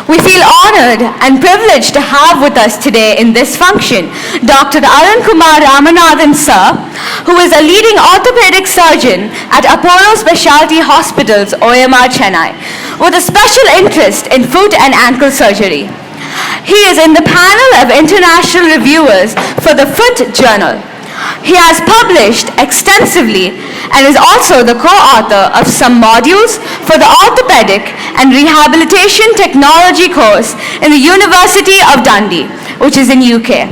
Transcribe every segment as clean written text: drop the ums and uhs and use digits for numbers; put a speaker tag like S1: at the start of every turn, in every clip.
S1: We feel honored and privileged to have with us today in this function Dr. Arun Kumar Ramanathan Sir, who is a leading orthopedic surgeon at Apollo Specialty Hospitals, OMR, Chennai, with a special interest in foot and ankle surgery. He is in the panel of international reviewers for the Foot Journal. He has published extensively and is also the co-author of some modules for the Orthopedic and Rehabilitation Technology course in the University of Dundee, which is in UK.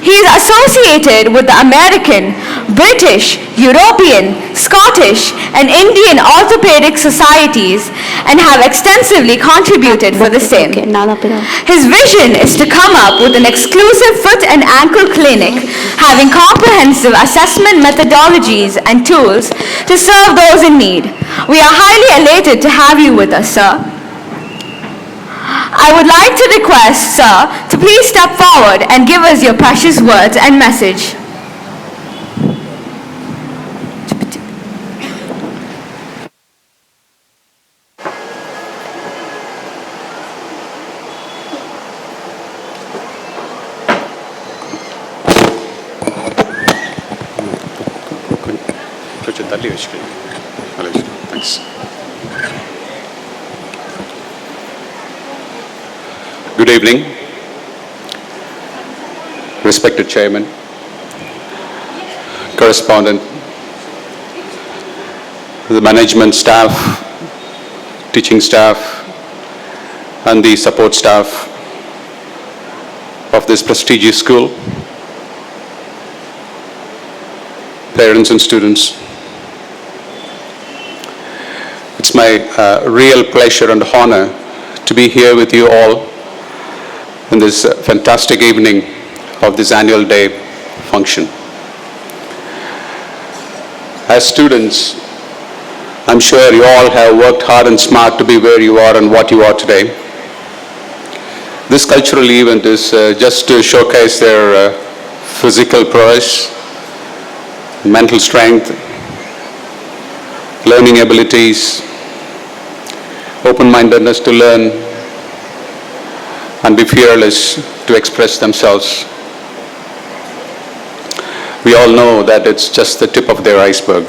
S1: He is associated with the American, British, European, Scottish, and Indian orthopedic societies and have extensively contributed for the same. His vision is to come up with an exclusive foot and ankle clinic having comprehensive assessment methodologies and tools to serve those in need. We are highly elated to have you with us, sir. I would like to request, sir, to please step forward and give us your precious words and message.
S2: Thanks. Good evening, respected chairman, correspondent, the management staff, teaching staff, and the support staff of this prestigious school, parents and students. It's my real pleasure and honor to be here with you all in this fantastic evening of this annual day function. As students, I'm sure you all have worked hard and smart to be where you are and what you are today. This cultural event is just to showcase their physical prowess, mental strength, learning abilities, open-mindedness to learn, and be fearless to express themselves. We all know that it's just the tip of their iceberg.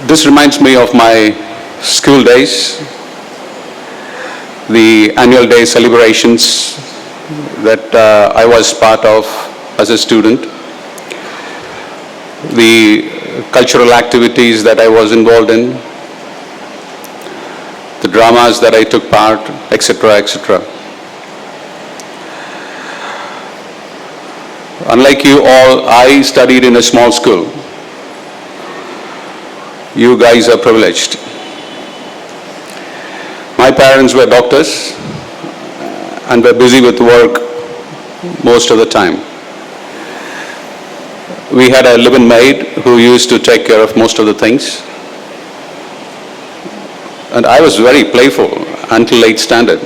S2: This reminds me of my school days, the annual day celebrations that I was part of as a student, the cultural activities that I was involved in, the dramas that I took part, etc., etc. Unlike you all, I studied in a small school. You guys are privileged. My parents were doctors and were busy with work most of the time. We had a live-in maid who used to take care of most of the things. And I was very playful until 8th standard.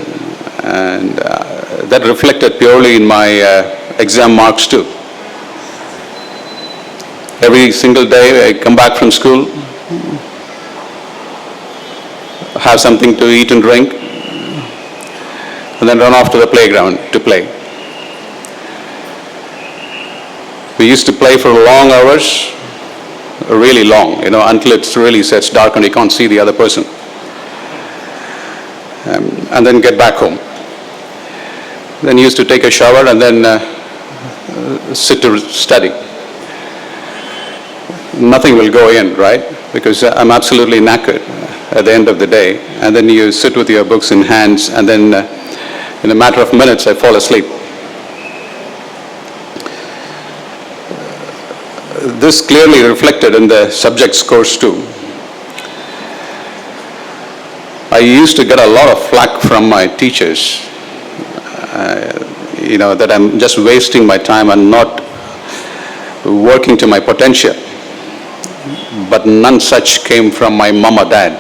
S2: And that reflected purely in my exam marks too. Every single day I come back from school, have something to eat and drink, and then run off to the playground to play. We used to play for long hours, really long, until it really gets dark and you can't see the other person. And then get back home. Then used to take a shower and then sit to study. Nothing will go in, right? Because I'm absolutely knackered at the end of the day. And then you sit with your books in hands and then in a matter of minutes I fall asleep. This clearly reflected in the subject scores too. I used to get a lot of flack from my teachers, that I'm just wasting my time and not working to my potential. But none such came from my mom or dad.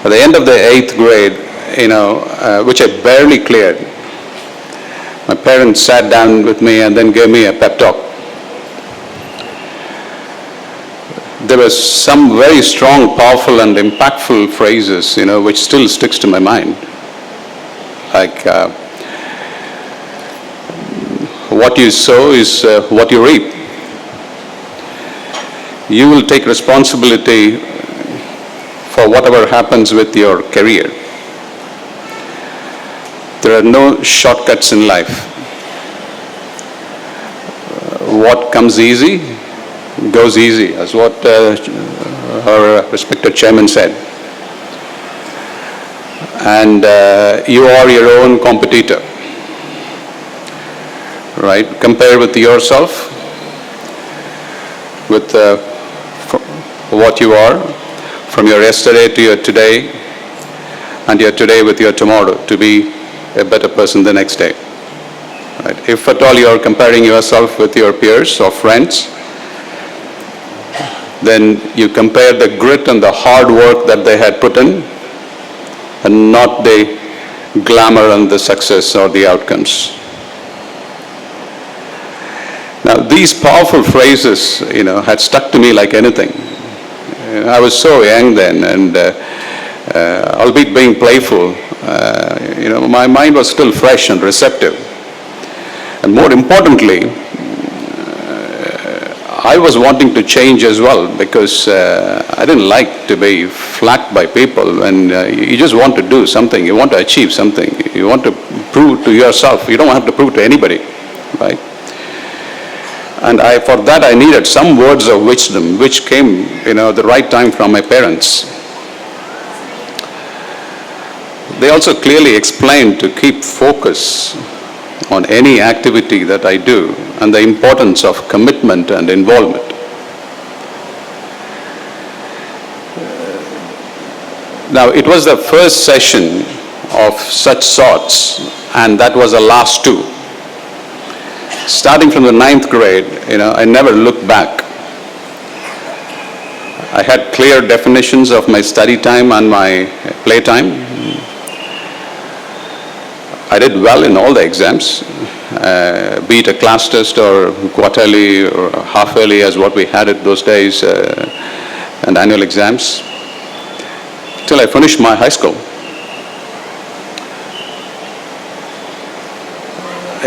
S2: At the end of the 8th grade, which I barely cleared, my parents sat down with me and then gave me a pep talk. They there were some very strong, powerful, and impactful phrases, which still sticks to my mind. Like, what you sow is what you reap. You will take responsibility for whatever happens with your career. There are no shortcuts in life. What comes easy goes easy, as what our respected chairman said. And you are your own competitor, right? Compare with yourself, with what you are, from your yesterday to your today, and your today with your tomorrow, to be a better person the next day. Right? If at all you are comparing yourself with your peers or friends, then you compare the grit and the hard work that they had put in, and not the glamour and the success or the outcomes. Now, these powerful phrases, had stuck to me like anything. I was so young then, and albeit being playful, my mind was still fresh and receptive. And more importantly, I was wanting to change as well, because I didn't like to be flacked by people. And you just want to do something, you want to achieve something, you want to prove to yourself. You don't have to prove to anybody, right? And for that I needed some words of wisdom, which came, the right time from my parents. They also clearly explained to keep focus on any activity that I do, and the importance of commitment and involvement. Now, it was the first session of such sorts, and that was the last two. Starting from the 9th grade, I never looked back. I had clear definitions of my study time and my play time. I did well in all the exams, be it a class test or quarterly or half yearly as what we had it those days, and annual exams, till I finished my high school.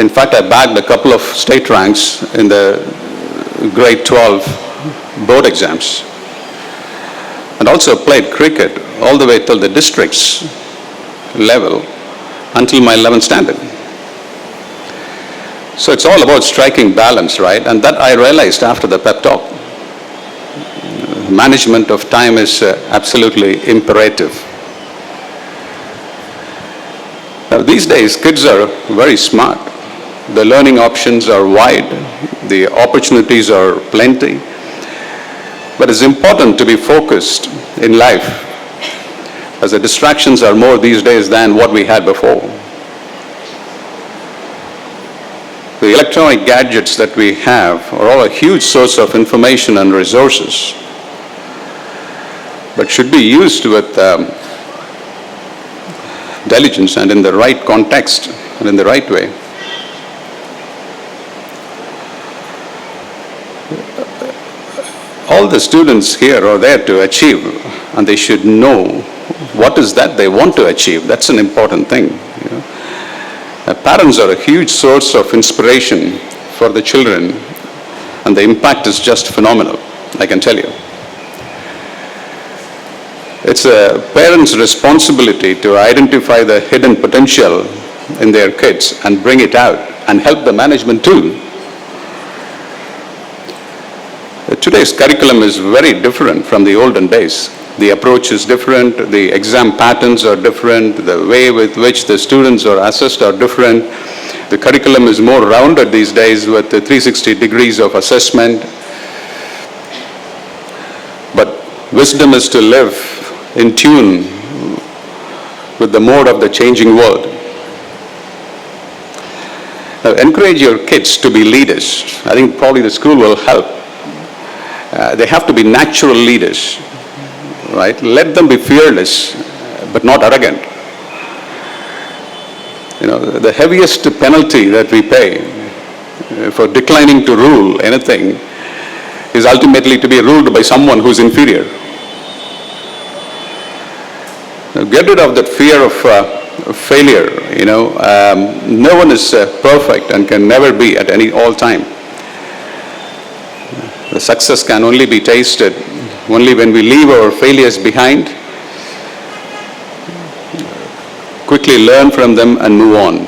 S2: In fact, I bagged a couple of state ranks in the grade 12 board exams, and also played cricket all the way till the districts level until my 11th standard. So it's all about striking balance, right? And that I realized after the pep talk. Management of time is absolutely imperative. Now, these days, kids are very smart. The learning options are wide, the opportunities are plenty, but it's important to be focused in life, as the distractions are more these days than what we had before. The electronic gadgets that we have are all a huge source of information and resources, but should be used with diligence and in the right context and in the right way. All the students here are there to achieve, and they should know what is that they want to achieve. That's an important thing. Parents are a huge source of inspiration for the children, and the impact is just phenomenal, I can tell you. It's a parent's responsibility to identify the hidden potential in their kids and bring it out, and help the management too. Today's curriculum is very different from the olden days. The approach is different, the exam patterns are different, the way with which the students are assessed are different. The curriculum is more rounded these days with the 360 degrees of assessment. But wisdom is to live in tune with the mode of the changing world. Now, encourage your kids to be leaders. I think probably the school will help. They have to be natural leaders, right? Let them be fearless, but not arrogant. The heaviest penalty that we pay for declining to rule anything is ultimately to be ruled by someone who's inferior. Now, get rid of that fear of failure. No one is perfect and can never be at all time. The success can only be tasted only when we leave our failures behind, quickly learn from them and move on.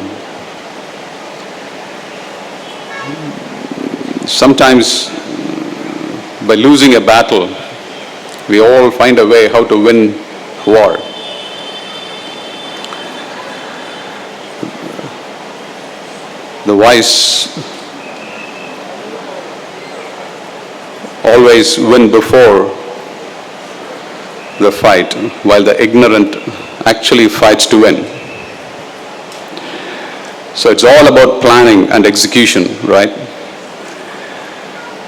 S2: Sometimes by losing a battle, we all find a way how to win war. The wise always win before the fight, while the ignorant actually fights to win. So it's all about planning and execution, right?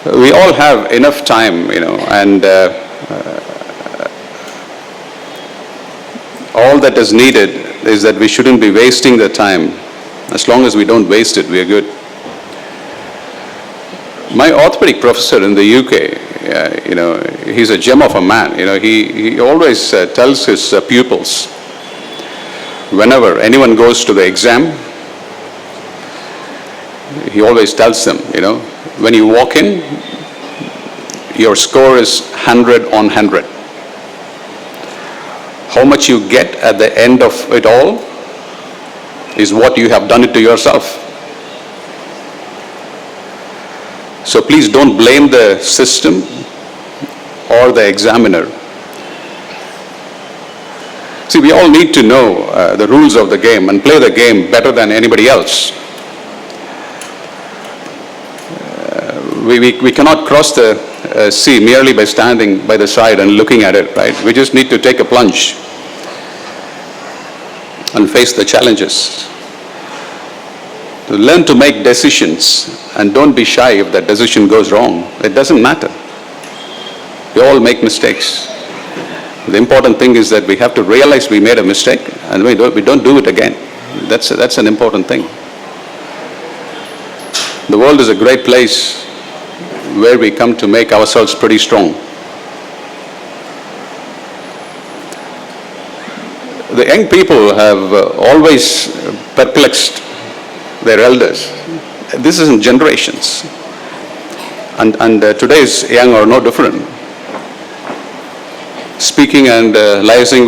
S2: We all have enough time, and all that is needed is that we shouldn't be wasting the time. As long as we don't waste it, we are good. My orthopedic professor in the UK, he's a gem of a man. He always tells his pupils, whenever anyone goes to the exam, he always tells them, when you walk in, your score is 100 on 100. How much you get at the end of it all is what you have done it to yourself. So please don't blame the system or the examiner. See, we all need to know the rules of the game and play the game better than anybody else. We cannot cross the sea merely by standing by the side and looking at it, right? We just need to take a plunge and face the challenges. To learn to make decisions and don't be shy if that decision goes wrong. It doesn't matter. We all make mistakes. The important thing is that we have to realize we made a mistake and we don't do it again. That's an important thing. The world is a great place where we come to make ourselves pretty strong. The young people have always perplexed their elders. This is in generations. And today's young are no different. Speaking and liaising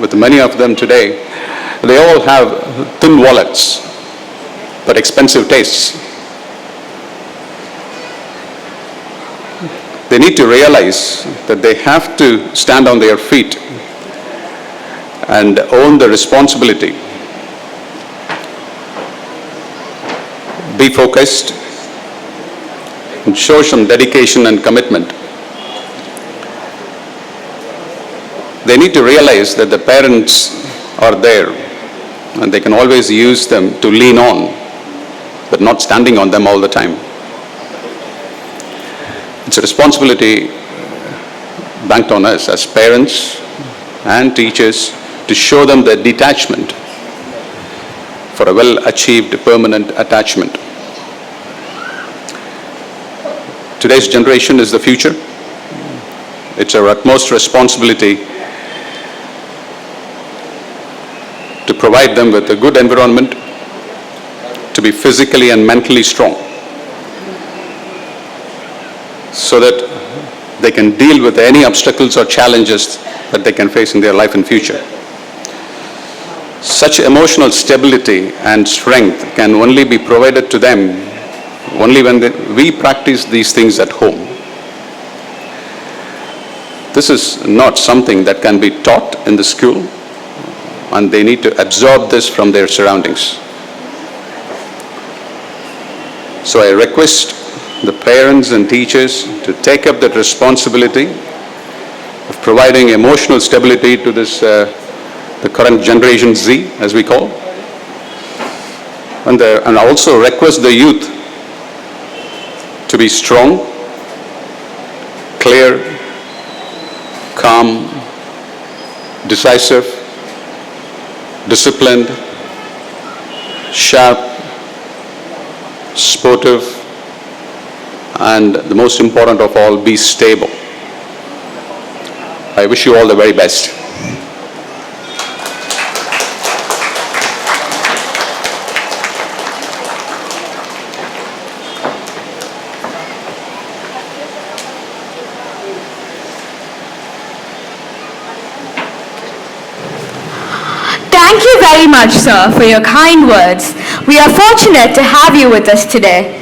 S2: with many of them today, they all have thin wallets, but expensive tastes. They need to realize that they have to stand on their feet and own the responsibility. Be focused and show some dedication and commitment. They need to realize that the parents are there and they can always use them to lean on, but not standing on them all the time. It's a responsibility banked on us as parents and teachers to show them the detachment for a well-achieved permanent attachment. Today's generation is the future. It's our utmost responsibility to provide them with a good environment, to be physically and mentally strong, so that they can deal with any obstacles or challenges that they can face in their life and future. Such emotional stability and strength can only be provided to them only when we practice these things at home. This is not something that can be taught in the school, and they need to absorb this from their surroundings. So I request the parents and teachers to take up that responsibility of providing emotional stability to this the current generation Z, as we call, and also request the youth to be strong, clear, calm, decisive, disciplined, sharp, sportive, and the most important of all, be stable. I wish you all the very best.
S1: Thank you very much, sir, for your kind words. We are fortunate to have you with us today.